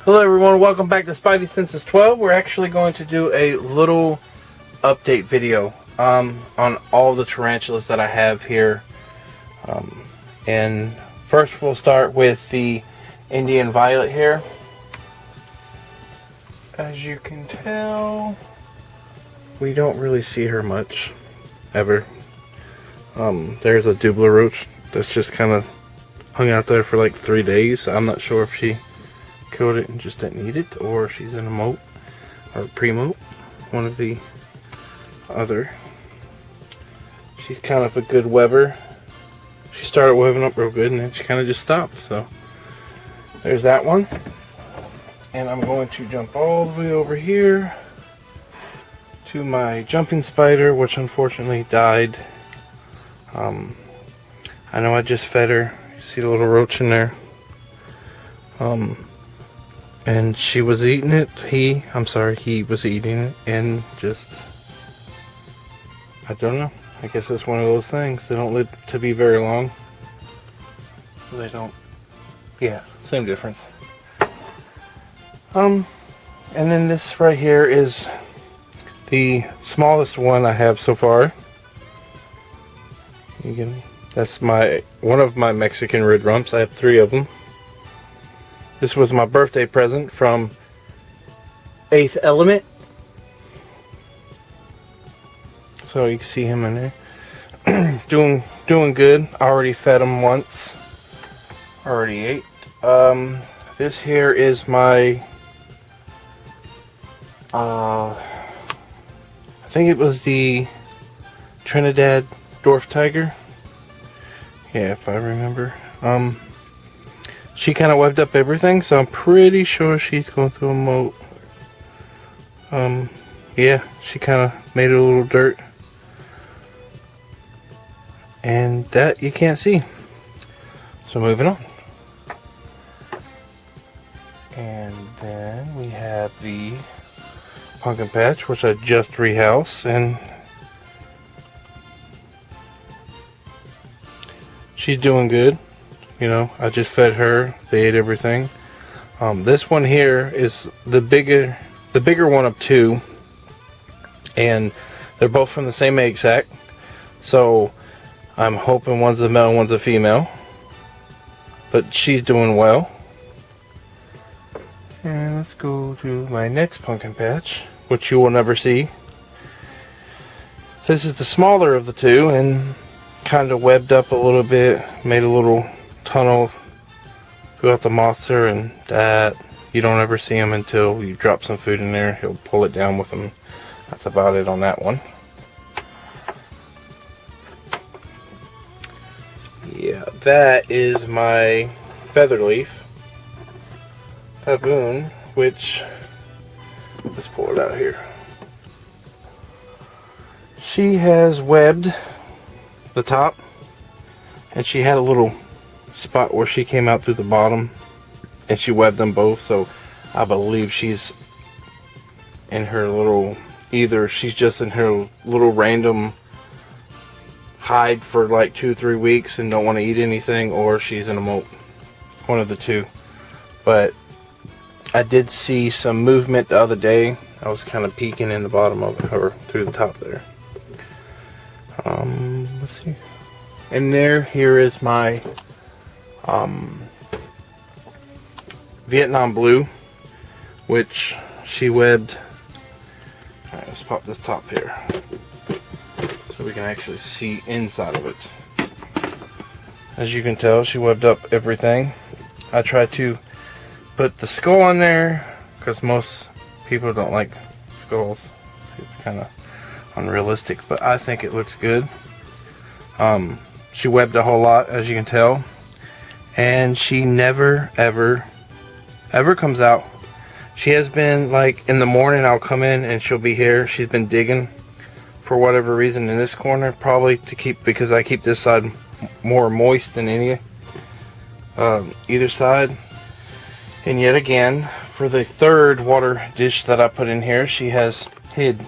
Hello everyone, welcome back to Spidey Senses 12. We're actually going to do a little update video on all the tarantulas that I have here. And first we'll start with the Indian Violet here. As you can tell, we don't really see her much, ever. There's a Dubla roach that's just kind of hung out there for like 3 days. I'm not sure if she killed it and just didn't eat it, or she's in a moat or pre-moat, one of the other. She's kind of a good webber. She started webbing up real good and then she kind of just stopped. So there's that one. And I'm going to jump all the way over here to my jumping spider, which unfortunately died. I know I just fed her. You see the little roach in there. And she was eating it. He was eating it and just, I don't know. I guess it's one of those things. They don't live to be very long. They don't, yeah, same difference. And then this right here is the smallest one I have so far. That's one of my Mexican red rumps. I have 3 of them. This was my birthday present from 8th Element. So you can see him in there. doing good. I already fed him once. Already ate. This here is my I think it was the Trinidad Dwarf Tiger. Yeah, if I remember. She kind of webbed up everything, so I'm pretty sure she's going through a moat. Yeah, she kind of made it a little dirt. And that you can't see. So moving on. And then we have the pumpkin patch, which I just rehoused, and she's doing good. You know, I just fed her. They ate everything. This one here is the bigger one of 2, and they're both from the same egg sac. So I'm hoping one's a male, one's a female. But she's doing well. And let's go to my next pumpkin patch, which you will never see. This is the smaller of the 2, and kind of webbed up a little bit, made a little tunnel throughout the moths there, and that you don't ever see him until you drop some food in there. He'll pull it down with him. That's about it on that one. Yeah, that is my featherleaf baboon, which, let's pull it out here. She has webbed the top, and she had a little spot where she came out through the bottom, and she webbed them both. So I believe she's in her little, either she's just in her little random hide for like 2-3 weeks and don't want to eat anything, or she's in a moat. One of the 2. But I did see some movement the other day. I was kind of peeking in the bottom of it, or through the top there. Let's see. And here is my Vietnam Blue, which she webbed. Alright, let's pop this top here so we can actually see inside of it. As you can tell, she webbed up everything. I tried to put the skull on there because most people don't like skulls. It's kind of unrealistic, but I think it looks good. She webbed a whole lot, as you can tell, and she never ever comes out. She has been, like, in the morning I'll come in and she'll be here. She's been digging for whatever reason in this corner, probably to keep, because I keep this side more moist than either side. And yet again, for the 3rd water dish that I put in here, she has hid.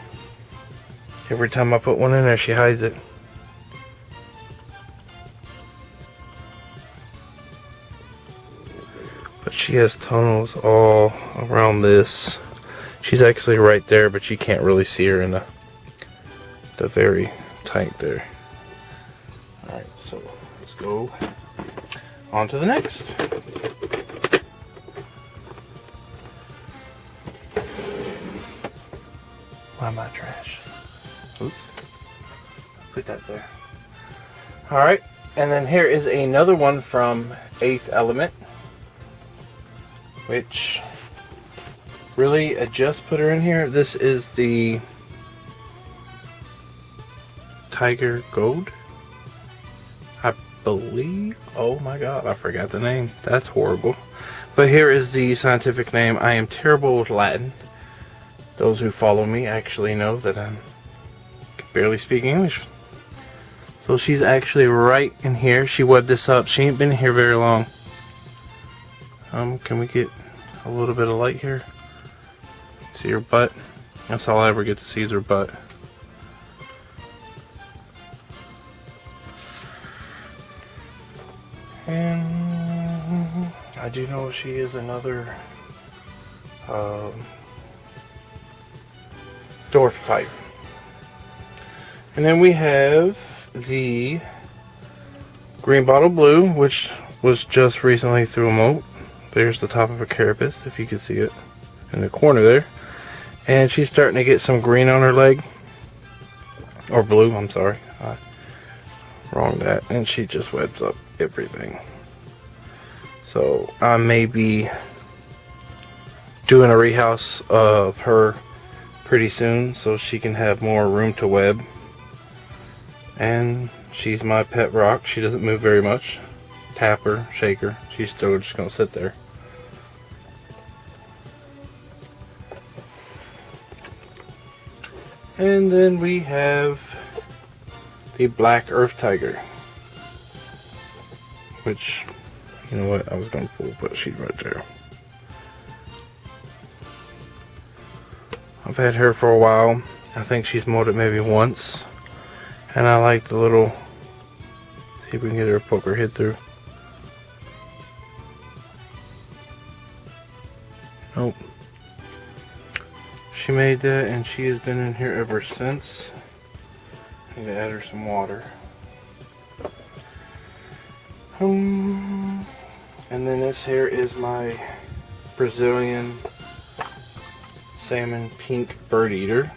Every time I put one in there, she hides it. she has tunnels all around this. She's actually right there, but you can't really see her in the very tight there. Alright, so let's go on to the next. Why am I trash? Oops. Put that there. Alright, and then here is another one from 8th Element, which really, I just put her in here. This is the Tiger Gold, I believe. Oh my god, I forgot the name. That's horrible. But here is the scientific name. I am terrible with Latin. Those who follow me actually know that I can barely speak English. So she's actually right in here. She webbed this up. She ain't been here very long. Can we get a little bit of light here? See her butt? That's all I ever get to see is her butt. And I do know she is another dwarf type. And then we have the green bottle blue, which was just recently through a moat. There's the top of a carapace, if you can see it in the corner there. And she's starting to get some green on her leg. Or blue, I'm sorry. Wrong that. And she just webs up everything. So I may be doing a rehouse of her pretty soon so she can have more room to web. And she's my pet rock. She doesn't move very much. Tap her, shake her. She's still just going to sit there. And then we have the Black Earth Tiger, which, you know what, I was going to pull, but she's right there. I've had her for a while. I think she's molded maybe once. And I like the little, see if we can get her to poke her head through. Nope. She made that and she has been in here ever since. I need to add her some water. And then this here is my Brazilian salmon pink bird eater.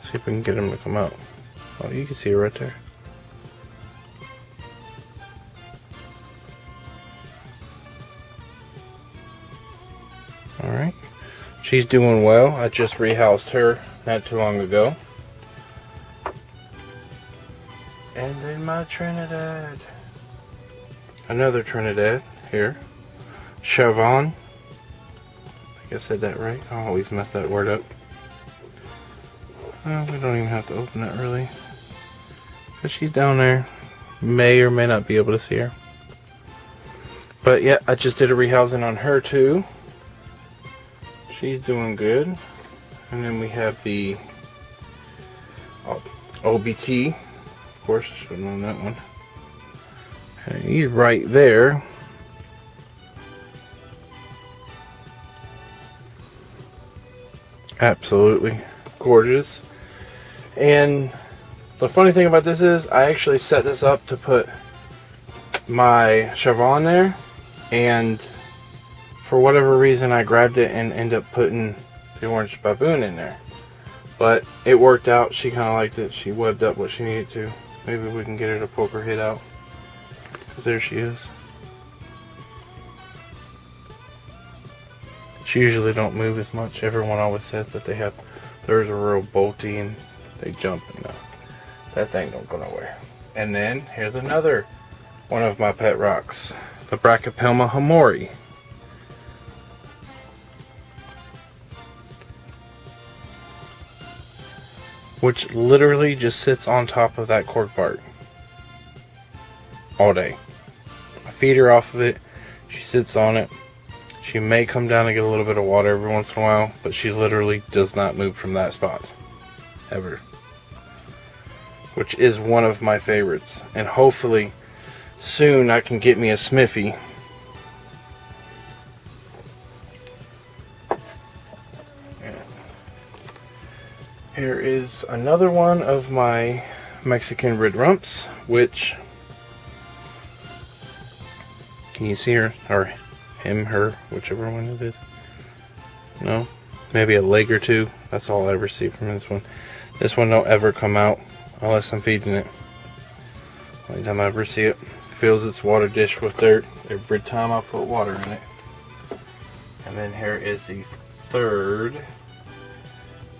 See if we can get him to come out. Oh, you can see her right there. Alright. She's doing well. I just rehoused her not too long ago. And then my Trinidad. Another Trinidad here. Chavon. I think I said that right. I always mess that word up. We don't even have to open it really. But she's down there. May or may not be able to see her. But yeah, I just did a rehousing on her too. She's doing good. And then we have the OBT. Of course, I should have known that one. And he's right there. Absolutely gorgeous. And the funny thing about this is I actually set this up to put my Chavon there, and for whatever reason I grabbed it and ended up putting the orange baboon in there. But it worked out. She kind of liked it. She webbed up what she needed to. Maybe we can get her to poke her head out. Because there she is. She usually don't move as much. Everyone always says that theirs are real bolty and they jump, and that thing don't go nowhere. And then here's another one of my pet rocks, the Brachypelma hamori. Which literally just sits on top of that cork bark all day. I feed her off of it. She sits on it. She may come down and get a little bit of water every once in a while, but she literally does not move from that spot. Ever. Which is one of my favorites. And hopefully soon I can get me a Smithy And here is another one of my Mexican red rumps, which, can you see her, or him, her, whichever one it is? No? Maybe a leg or two. That's all I ever see from this one. This one don't ever come out unless I'm feeding it. Only time I ever see it. Fills its water dish with dirt every time I put water in it. And then here is the third,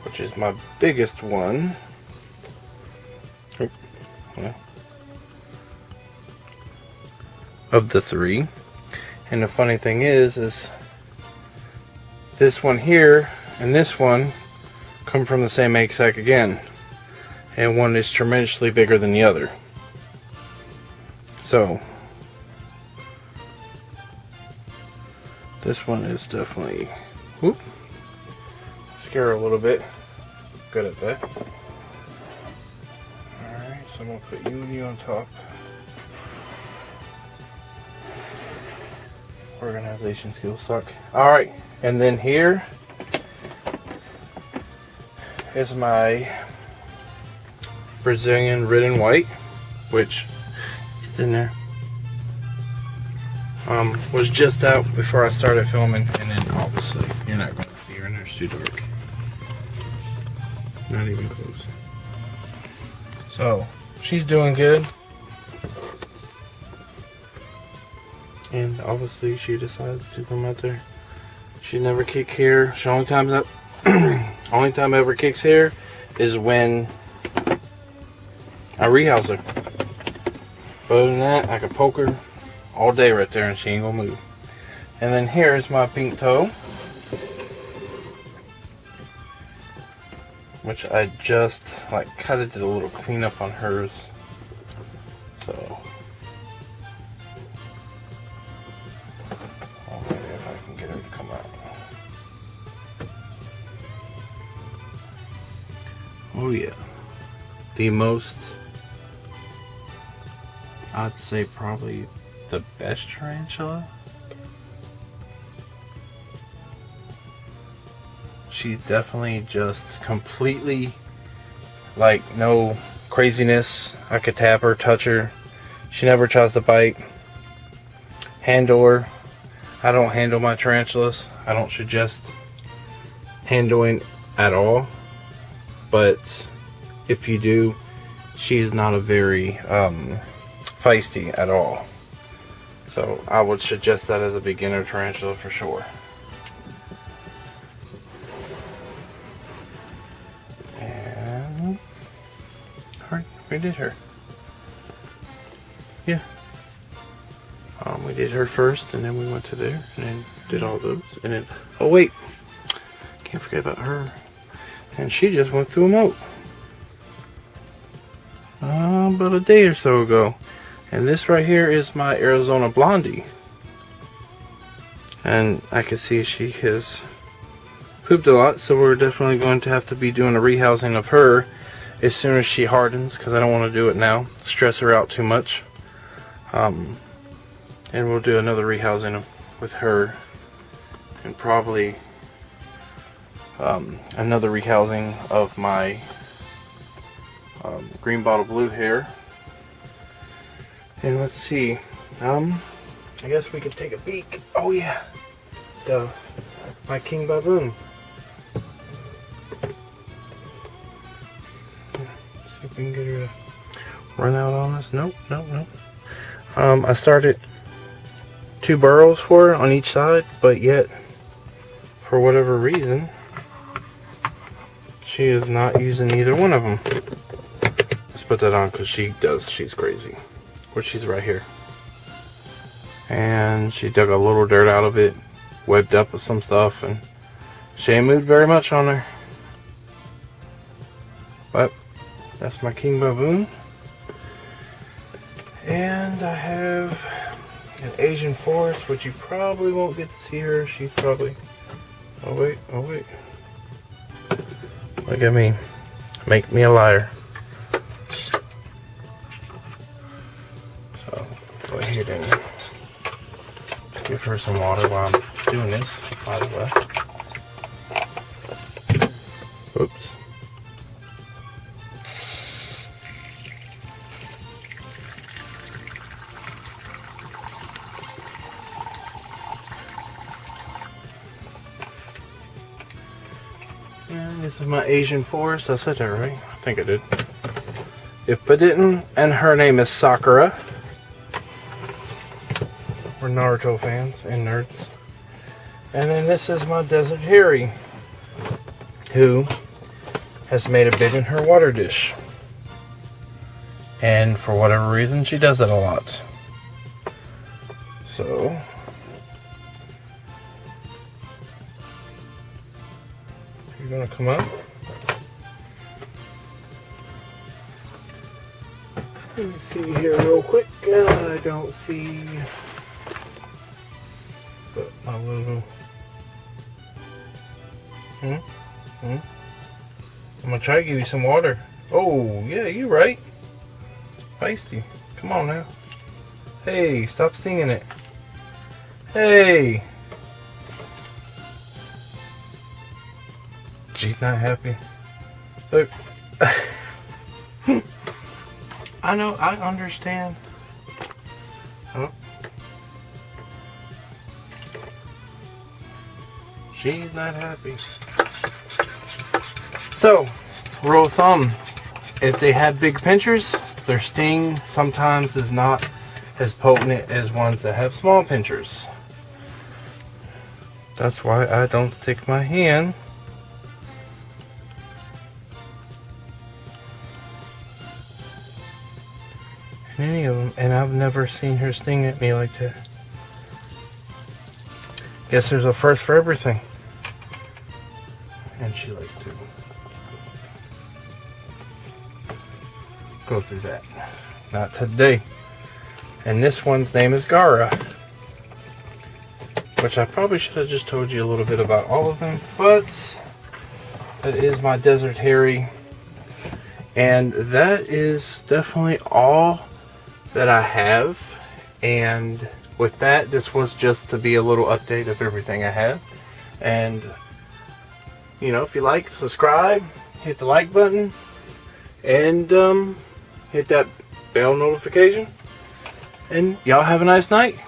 which is my biggest one. Yeah. Of the three. And the funny thing is this one here and this one come from the same egg sac again. And one is tremendously bigger than the other. So this one is definitely, whoop, scare her a little bit. Good at that. Alright, so I'm going to put you and you on top. Organization skills suck. Alright, and then here is my Brazilian red and white, which it's in there. Was just out before I started filming, and then obviously you're not going to see her in there, it's too dark. Not even close. So she's doing good, and obviously she decides to come out there. She never kick here. She only time that only time ever kicks here is when I rehouse her. Other than that, I can poke her all day right there and she ain't gonna move. And then here's my pink toe, which I just kind of did a little cleanup on hers. So maybe if I can get her to come out. Oh yeah, the most, I'd say probably the best tarantula. She's definitely just completely no craziness. I could tap her, touch her. She never tries to bite. Handle her. I don't handle my tarantulas. I don't suggest handling at all. But if you do, she's not a very feisty at all. So I would suggest that as a beginner tarantula for sure. And we did her. Yeah. We did her first, and then we went to there, and then did all those, and then oh wait, can't forget about her. And she just went through a moat about a day or so ago. And this right here is my Arizona Blondie. And I can see she has pooped a lot, so we're definitely going to have to be doing a rehousing of her as soon as she hardens, because I don't want to do it now, stress her out too much. And we'll do another rehousing with her, and probably another rehousing of my green bottle blue hair. And let's see, I guess we could take a peek. Oh yeah, my king baboon. See if we can get her to run out on us. Nope. I started 2 burrows for her on each side, but yet for whatever reason she is not using either one of them. Let's put that on because she's crazy. Where she's right here. And she dug a little dirt out of it, webbed up with some stuff, and she ain't moved very much on her. But that's my king baboon. And I have an Asian forest, which you probably won't get to see her. She's probably, oh wait. Look at me, make me a liar. So go ahead and give her some water while I'm doing this, by the way. And this is my Asian forest. I said that right? I think I did. If I didn't, and her name is Sakura. We're Naruto fans and nerds. And then this is my Desert Harry, who has made a bed in her water dish. And for whatever reason, she does it a lot. So, you're gonna come up. Let me see here real quick. I don't see, but my little. I'm gonna try to give you some water. Oh, yeah, you're right. Feisty. Come on now. Hey, stop stinging it. Hey. She's not happy. Look. I know, I understand. Oh. She's not happy. So, rule of thumb, if they have big pinchers, their sting sometimes is not as potent as ones that have small pinchers. That's why I don't stick my hand in any of them, and I've never seen her sting at me like that. Guess there's a first for everything. And she likes to go through that. Not today. And this one's name is Gara, which I probably should have just told you a little bit about all of them, but that is my Desert Harry. And that is definitely all that I have. And with that, this was just to be a little update of everything I have. And you know, if you like, subscribe, hit the like button, and hit that bell notification. And y'all have a nice night.